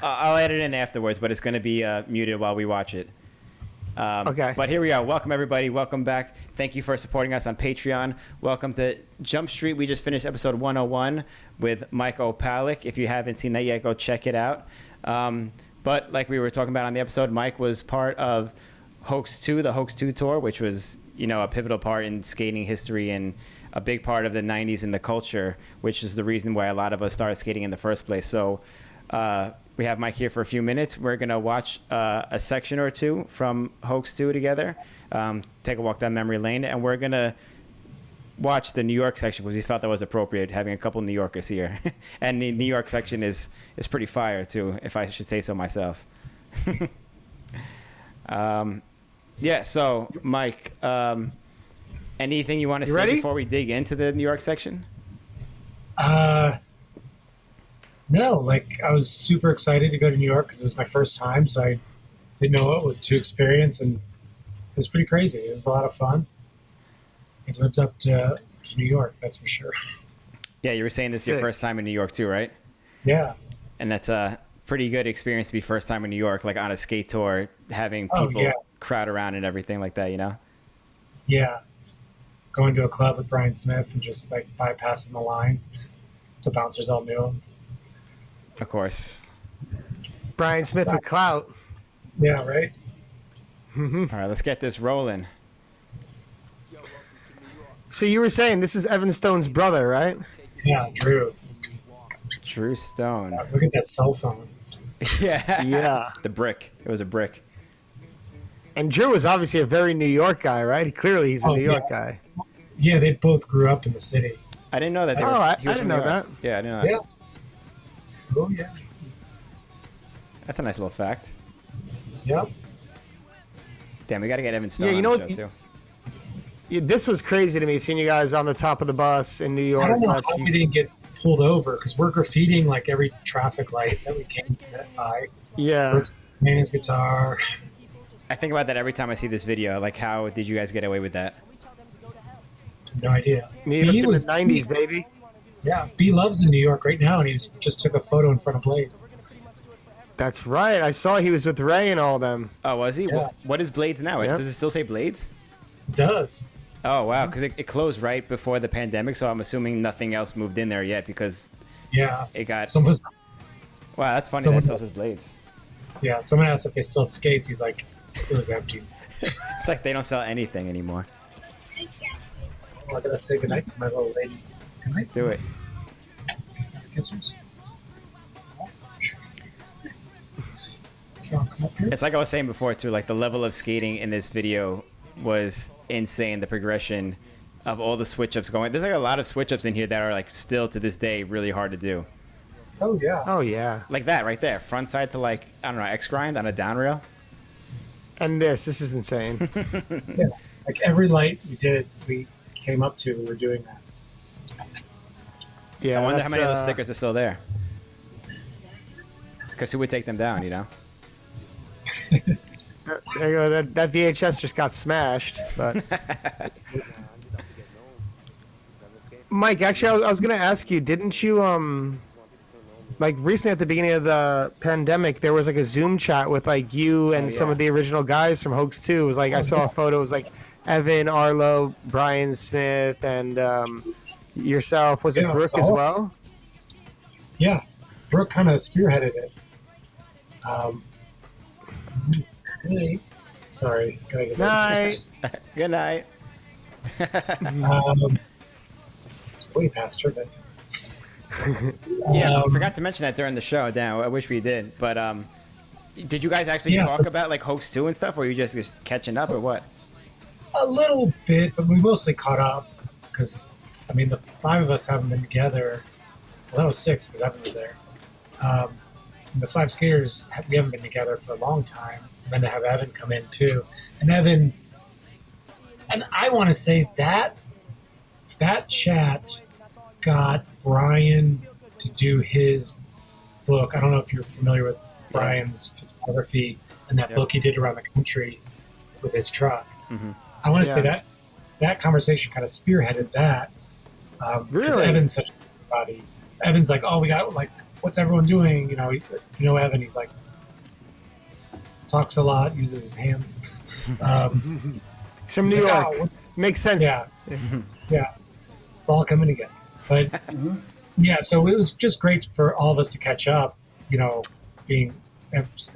I'll edit it in afterwards, but it's going to be muted while we watch it. Okay. But here we are. Welcome, everybody. Welcome back. Thank you for supporting us on Patreon. Welcome to Jump Street. We just finished episode 101 with Mike Opalek. If you haven't seen that yet, go check it out. But like we were talking about on the episode, Mike was part of Hoax 2, the Hoax 2 tour, which was, a pivotal part in skating history and a big part of the 90s and the culture, which is the reason why a lot of us started skating in the first place. So we have Mike here for a few minutes. We're going to watch a section or two from Hoax 2 together, take a walk down memory lane, and we're going to watch the New York section because we felt that was appropriate, having a couple New Yorkers here. And the New York section is pretty fire, too, if I should say so myself. Yeah, so, Mike, anything you want to say ready? before we dig into the New York section? No, I was super excited to go to New York because it was my first time, so I didn't know what to experience, and it was pretty crazy. It was a lot of fun. It lived up to New York, that's for sure. Yeah, you were saying this is your first time in New York too, right? Yeah. And that's a pretty good experience to be first time in New York, like on a skate tour, having people crowd around and everything like that, Yeah. Going to a club with Brian Smith and just bypassing the line. The bouncers all knew him. Of course. Brian Smith with clout. Yeah, right? All right, let's get this rolling. So you were saying this is Evan Stone's brother, right? Yeah, Drew. Drew Stone. Look at that cell phone. Yeah. Yeah. The brick. It was a brick. And Drew is obviously a very New York guy, right? Clearly he's a New York guy. Yeah, they both grew up in the city. I didn't know that. I didn't know that. Yeah, I didn't know that. Yeah. Oh, yeah. That's a nice little fact. Yep. Damn, we got to get Evan Stone Yeah, on the show, too. This was crazy to me, seeing you guys on the top of the bus in New York. I don't know how we didn't get pulled over because we're graffitiing every traffic light that we came by. Yeah. Brooks playing his guitar. I think about that every time I see this video. Like, how did you guys get away with that? No idea. He was in the 90s, baby. Yeah, B loves in New York right now, and he just took a photo in front of Blades. That's right. I saw he was with Ray and all them. Oh, was he? Yeah. What is Blades now? Yep. Does it still say Blades? It does. Oh, wow, because it closed right before the pandemic, so I'm assuming nothing else moved in there yet because Yeah. it got... Someone, Wow, that's funny someone- that still says Blades. yeah, someone asked if they still had skates. He's like, it was empty. It's like they don't sell anything anymore. Oh, I gotta say goodnight to my little lady. Good night. Do it. Kissers. Come up here. It's like I was saying before, too, like the level of skating in this video was insane. The progression of all the switch-ups going. There's a lot of switch-ups in here that are still to this day really hard to do. Oh, yeah. Oh, yeah. Like that right there. Front side to I don't know, X-grind on a down rail. And this is insane. Yeah. Every light we came up to, we were doing that. Yeah, I wonder how that's, many of those stickers are still there. Because who would take them down, There you go. That VHS just got smashed. But Mike, actually, I was going to ask you, didn't you, recently at the beginning of the pandemic, there was a Zoom chat with you and some of the original guys from Hoax 2. It was I saw a photo. It was Evan, Arlo, Brian Smith, and yourself. Was it Brooke as well? Yeah. Brooke kind of spearheaded it. Hey. Sorry. Gotta get Night. Good night. It's way past her bedtime. Yeah, I forgot to mention that during the show. Damn, I wish we did. But did you guys actually talk about Hoax 2 and stuff, or were you just catching up, or what? A little bit, but we mostly caught up because, the 5 of us haven't been together. Well, that was 6 because Evan was there. And the 5 skaters, we haven't been together for a long time. And then to have Evan come in too. And Evan, and I want to say that chat got Brian to do his book. I don't know if you're familiar with Brian's photography and that book he did around the country with his truck. Mm-hmm. I want to say that conversation kind of spearheaded that. Because Really? Evan's such a busybody. Evan's like, oh, we got what what's everyone doing? If you know Evan, he's like talks a lot, uses his hands. He's from New like, York. "Oh, Makes sense. yeah, yeah, it's all coming together. But yeah, so it was just great for all of us to catch up. Being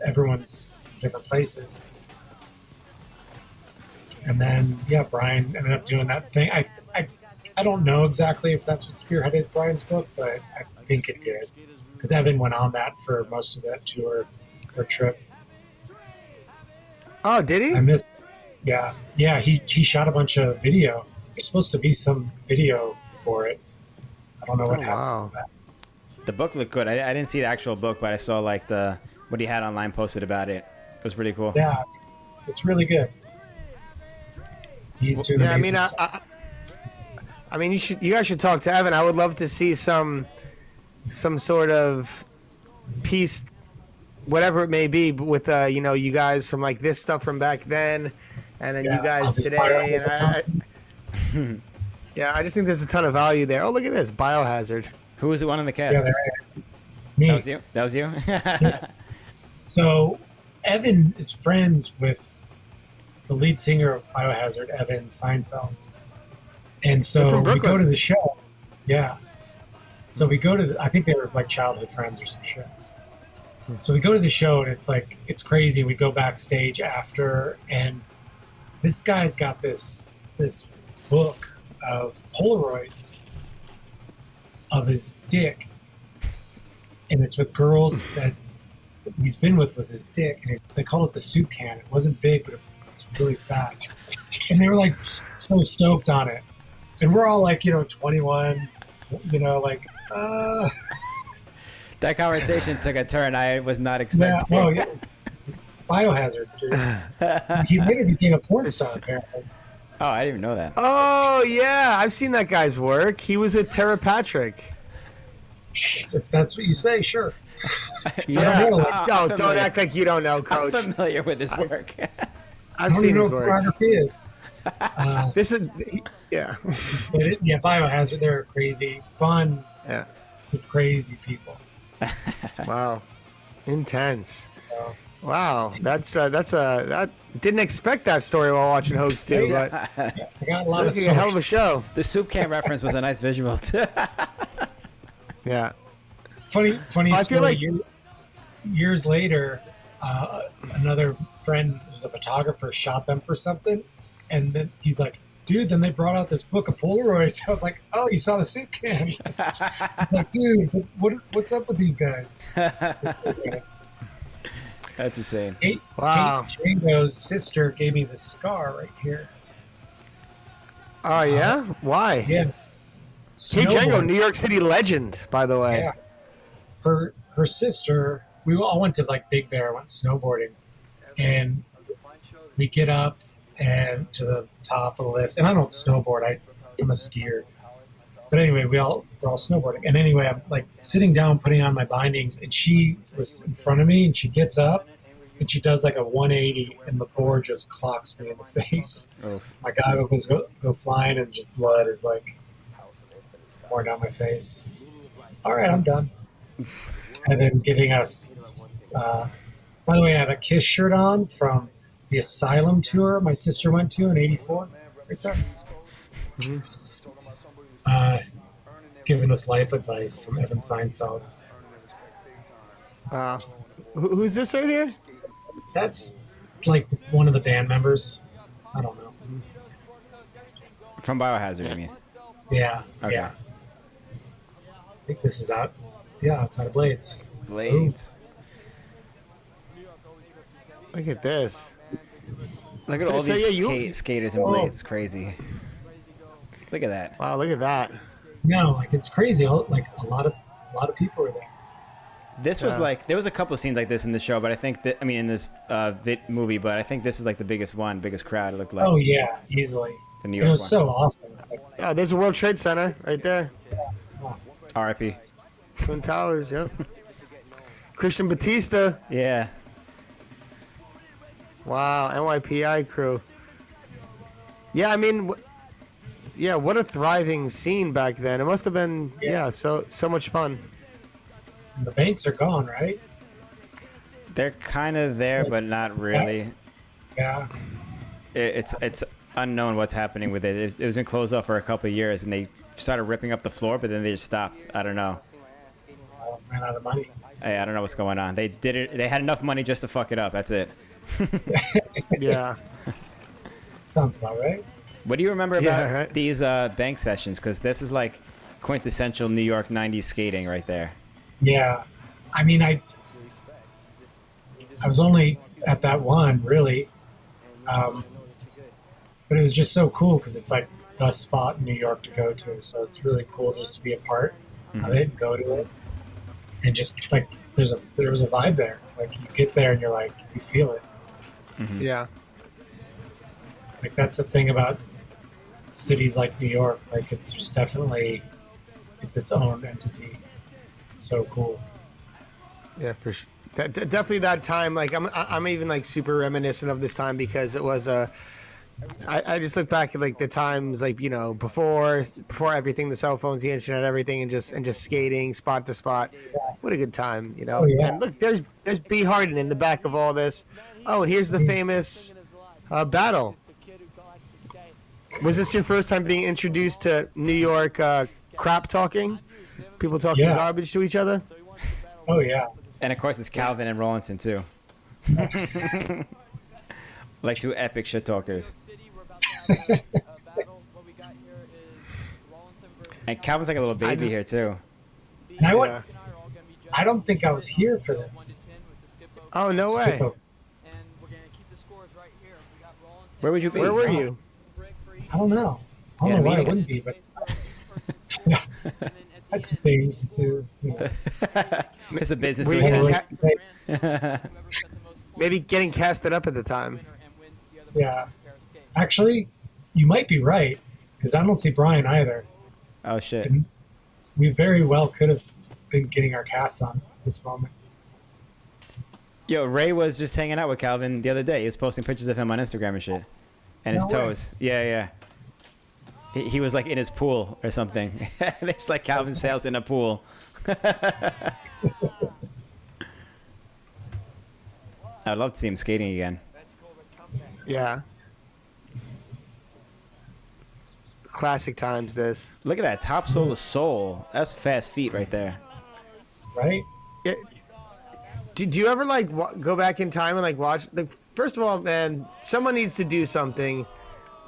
everyone's different places. And then, yeah, Brian ended up doing that thing. I don't know exactly if that's what spearheaded Brian's book, but I think it did. Because Evan went on that for most of that tour or trip. Oh, did he? I missed. Yeah. Yeah, he shot a bunch of video. There's supposed to be some video for it. I don't know what happened. Wow. With that. The book looked good. I didn't see the actual book, but I saw like what he had online posted about it. It was pretty cool. Yeah, it's really good. He's doing Yeah, amazing I mean, you guys should talk to Evan. I would love to see some sort of piece, whatever it may be, with you guys from like this stuff from back then, and then you guys today. And yeah, I just think there's a ton of value there. Oh, look at this Biohazard. Who was the one in the cast? Yeah, there. Me. That was you. Yeah. So Evan is friends with the lead singer of Biohazard, Evan Seinfeld. And so we go to the show. Yeah. So we go to I think they were like childhood friends or some shit. So we go to the show and it's crazy. We go backstage after, and this guy's got this book of Polaroids of his dick. And it's with girls that he's been with his dick. And they call it the soup can. It wasn't big, but it was really fat. And they were like so stoked on it. And we're all like, 21, like, That conversation took a turn I was not expecting. Yeah, yeah. Biohazard, dude. He later became a porn star, apparently. Oh, I didn't even know that. Oh yeah, I've seen that guy's work. He was with Tara Patrick. If that's what you say, sure. Yeah. Don't Don't act like you don't know, Coach. I'm familiar with his work. I've I don't seen even know his what work. pornography is. This is yeah. But Biohazard, they're crazy, fun, Yeah. crazy people. Wow. Intense. So, Wow. That didn't expect that story while watching Hoax too, but I got a lot of looking a hell of a show. The soup can reference was a nice visual too. Yeah. funny I story. feel like Years later, another friend who's a photographer shot them for something, and then he's like, dude, then they brought out this book of Polaroids. I was like, oh, you saw the soup can. He's like, dude, what's up with these guys? That's insane. Wow. Kate Django's sister gave me this scar right here. Oh yeah? Why? Yeah. Hey Django, Snowboard. New York City legend, by the way. Yeah. Her sister, we all went to like Big Bear, went snowboarding, and we get up and to the top of the lift, and I don't snowboard. I'm a skier. But anyway, we're all snowboarding. And anyway, I'm like sitting down, putting on my bindings, and she was in front of me, and she gets up, and she does like a 180, and the board just clocks me in the face. Oof. My goggles go flying, and just blood is like pouring down my face. All right, I'm done. And then giving us, by the way, I have a Kiss shirt on from the Asylum tour my sister went to in '84. Right there. Mm-hmm. Giving us life advice from Evan Seinfeld. Who's this right here? That's like one of the band members. I don't know. From Biohazard, I mean. Yeah. Okay. Yeah. I think this is out. Yeah, outside of Blades. Blades. Look at this. Look at So- all so these yeah, skaters and blades. It's crazy. Look at that. Wow, look at that. No, like it's crazy. Like a lot of people were there. This was Yeah. like there was a couple of scenes like this in the show, but I think that in this movie, but I think this is like the biggest crowd. It looked like Oh yeah, easily. the New It York was one. so awesome. It's like, Oh, there's a World Trade Center right there. R.I.P. Twin Towers, yep. Christian Batista. Yeah. Wow, NYPI crew. Yeah, I mean, what a thriving scene back then. It must have been, so much fun. And the banks are gone, right? They're kind of there, but not really. Yeah. It's unknown what's happening with it. It was been closed off for a couple of years, and they started ripping up the floor, but then they just stopped. I don't know. Ran out of money. I don't know what's going on. They did it. They had enough money just to fuck it up. That's it. Yeah. Sounds about right. What do you remember about Yeah, right. these bank sessions? Because this is like quintessential New York '90s skating right there. Yeah. I mean, I was only at that one, really. But it was just so cool because it's like the spot in New York to go to. So it's really cool just to be a part of it and go to it. And just like there was a vibe there. Like you get there and you're like, you feel it. Yeah. Like that's the thing about cities like New York. Like it's just definitely, it's its own entity. It's so cool. Yeah, for sure. Definitely that time. Like I'm even like super reminiscent of this time because it was I just look back at like the times like before everything, the cell phones, the internet, everything, and just skating spot to spot. What a good time, Oh, yeah. And look, there's B Harden in the back of all this. Oh, here's the famous battle. Was this your first time being introduced to New York crap talking? People talking Yeah. garbage to each other? Oh yeah. And of course, it's Calvin and Rawlinson too. Like two epic shit talkers. And Calvin's like a little baby here too. And Yeah. I don't think I was here for this. Oh, no way. Skip-o. Where would you be? Where were you? I don't know. I You don't know had a why I meeting? wouldn't be, but that's some things to do. It's a business Were to you attend. Maybe getting casted up at the time. Yeah. Actually, you might be right because I don't see Brian either. Oh shit. And we very well could have been getting our casts on this moment. Yo, Ray was just hanging out with Calvin the other day. He was posting pictures of him on Instagram and shit. And his No way. toes. Yeah. He was like in his pool or something. And it's like Calvin Sales in a pool. I'd love to see him skating again. Yeah. Classic times, this. Look at that top sole of soul. That's fast feet right there. Right? Yeah. Do you ever like go back in time and like watch? Like, first of all, man, someone needs to do something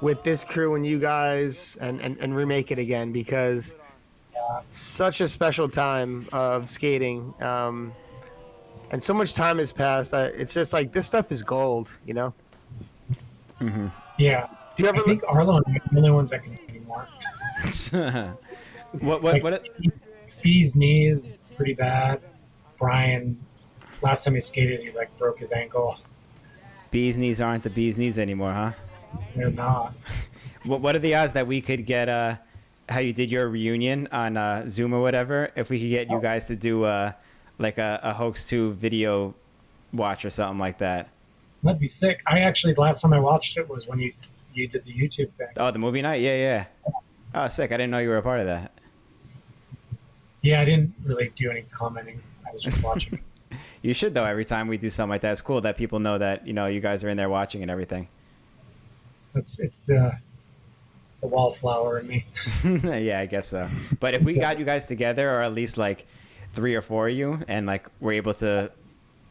with this crew and you guys and remake it again because such a special time of skating. And so much time has passed that it's just like this stuff is gold, Yeah. Do you ever I think Arlo and I are the only ones that can see anymore. What? B's knee is pretty bad. Brian, last time he skated, he like broke his ankle. Bees knees aren't the bees knees anymore, huh? They're not. What are the odds that we could get how you did your reunion on Zoom or whatever? If we could get you guys to do like a Hoax 2 video watch or something like that. That'd be sick. I actually, the last time I watched it was when you did the YouTube thing. Oh, the movie night? Yeah. Oh, sick. I didn't know you were a part of that. Yeah, I didn't really do any commenting. I was just watching. You should, though, every time we do something like that. It's cool that people know that, you guys are in there watching and everything. It's the wallflower in me. Yeah, I guess so. But if we got you guys together, or at least like 3 or 4 of you, and like we're able to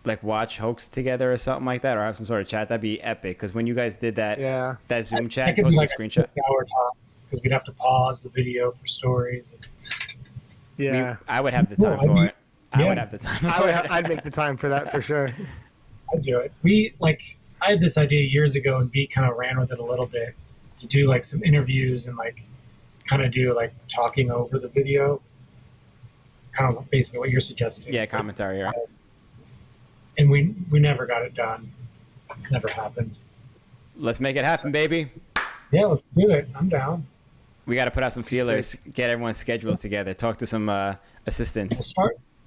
like watch Hoax together or something like that, or have some sort of chat, that'd be epic. Because when you guys did that that Zoom I chat, could post do the like a screenshot. 6-hour talk because we'd have to pause the video for stories. Yeah. I would have the time Cool, for it. I yeah. would have the time for it. I'd make the time for that for sure. I'd do it. I had this idea years ago, and B kind of ran with it a little bit to do like some interviews and like kind of do like talking over the video, kind of basically what you're suggesting. Yeah, commentary, right? And we never got it done. Never happened. Let's make it happen, baby. Yeah, let's do it. I'm down. We got to put out some feelers, get everyone's schedules together, talk to some assistants.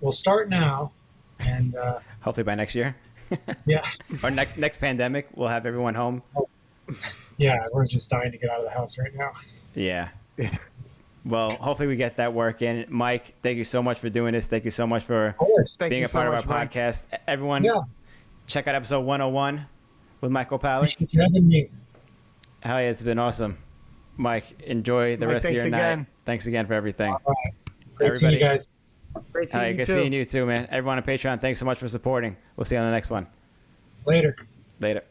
We'll start now, and Hopefully by next year. yeah, Or next pandemic, we'll have everyone home. yeah. Everyone's just dying to get out of the house right now. Yeah. Well, hopefully we get that work in. Mike, thank you so much for doing this. Thank you so much for Of course. Thank being you a so part much, of our Mike. podcast. Everyone, Yeah. check out episode 101 with Michael Opalek. Appreciate you having me. Hell yeah, it's been awesome. Mike, enjoy the Mike, rest of thanks your again. night. Thanks again for everything. All right. Great seeing you Everybody- guys. Great Hell yeah, seeing you good too. seeing you too, man. Everyone on Patreon, thanks so much for supporting. We'll see you on the next one. Later. Later.